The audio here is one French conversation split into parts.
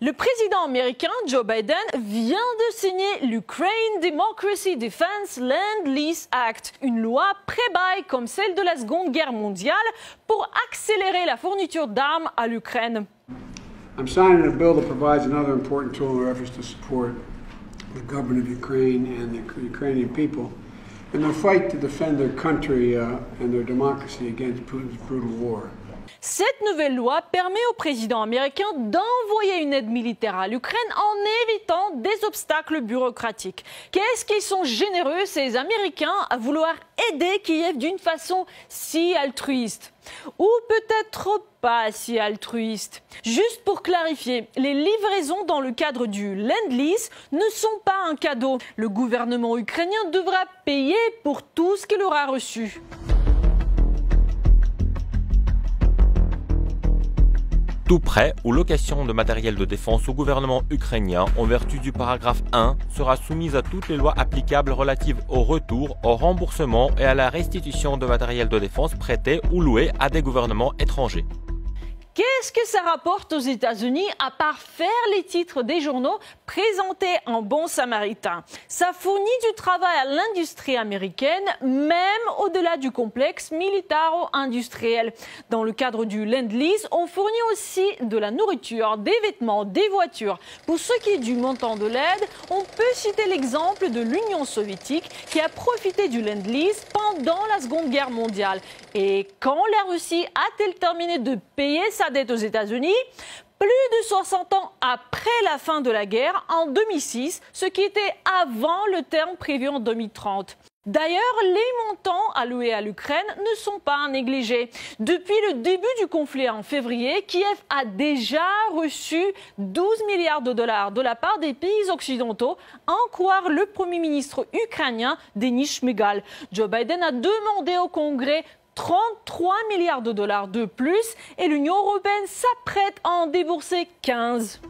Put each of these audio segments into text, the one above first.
Le président américain Joe Biden vient de signer l'Ukraine Democracy Defense Land-Lease Act, une loi pré-bail comme celle de la Seconde Guerre mondiale pour accélérer la fourniture d'armes à l'Ukraine. I'm signing a bill that provides another important tool in our efforts to support the government of Ukraine and the Ukrainian people in their fight to defend their country and their democracy against Putin's brutal war. Cette nouvelle loi permet au président américain d'envoyer une aide militaire à l'Ukraine en évitant des obstacles bureaucratiques. Qu'est-ce qu'ils sont généreux, ces Américains, à vouloir aider Kiev d'une façon si altruiste? Ou peut-être pas si altruiste. Juste pour clarifier, les livraisons dans le cadre du Land-Lease ne sont pas un cadeau. Le gouvernement ukrainien devra payer pour tout ce qu'il aura reçu. Tout prêt ou location de matériel de défense au gouvernement ukrainien en vertu du paragraphe 1 sera soumise à toutes les lois applicables relatives au retour, au remboursement et à la restitution de matériel de défense prêté ou loué à des gouvernements étrangers. Qu'est-ce que ça rapporte aux États-Unis à part faire les titres des journaux présentés en bon samaritain? Ça fournit du travail à l'industrie américaine, même au-delà du complexe militaro-industriel. Dans le cadre du Land-Lease, on fournit aussi de la nourriture, des vêtements, des voitures. Pour ce qui est du montant de l'aide, on peut citer l'exemple de l'Union soviétique qui a profité du Land-Lease pendant la Seconde Guerre mondiale. Et quand la Russie a-t-elle terminé de payer sa dette aux États-Unis? Plus de 60 ans après la fin de la guerre, en 2006, ce qui était avant le terme prévu en 2030. D'ailleurs, les montants alloués à l'Ukraine ne sont pas négligés. Depuis le début du conflit en février, Kiev a déjà reçu 12 milliards de dollars de la part des pays occidentaux, à en croire le Premier ministre ukrainien Denis Shmyhal. Joe Biden a demandé au Congrès 33 milliards de dollars de plus et l'Union européenne s'apprête à en débourser 15.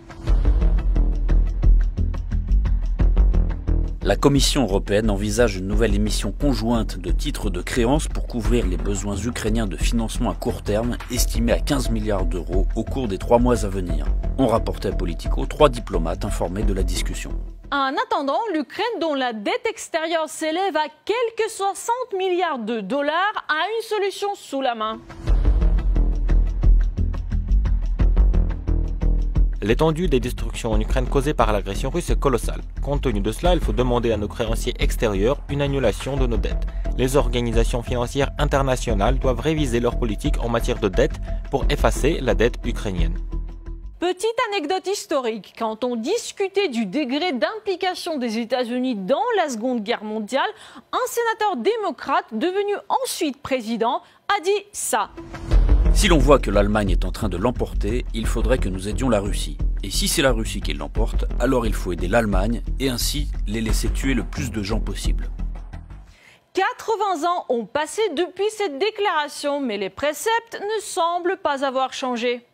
La Commission européenne envisage une nouvelle émission conjointe de titres de créances pour couvrir les besoins ukrainiens de financement à court terme, estimés à 15 milliards d'euros au cours des 3 mois à venir. On rapportait à Politico 3 diplomates informés de la discussion. En attendant, l'Ukraine, dont la dette extérieure s'élève à quelques 60 milliards de dollars, a une solution sous la main. L'étendue des destructions en Ukraine causées par l'agression russe est colossale. Compte tenu de cela, il faut demander à nos créanciers extérieurs une annulation de nos dettes. Les organisations financières internationales doivent réviser leur politique en matière de dette pour effacer la dette ukrainienne. Petite anecdote historique, quand on discutait du degré d'implication des États-Unis dans la Seconde Guerre mondiale, un sénateur démocrate devenu ensuite président a dit ça. Si l'on voit que l'Allemagne est en train de l'emporter, il faudrait que nous aidions la Russie. Et si c'est la Russie qui l'emporte, alors il faut aider l'Allemagne et ainsi les laisser tuer le plus de gens possible. 80 ans ont passé depuis cette déclaration, mais les préceptes ne semblent pas avoir changé.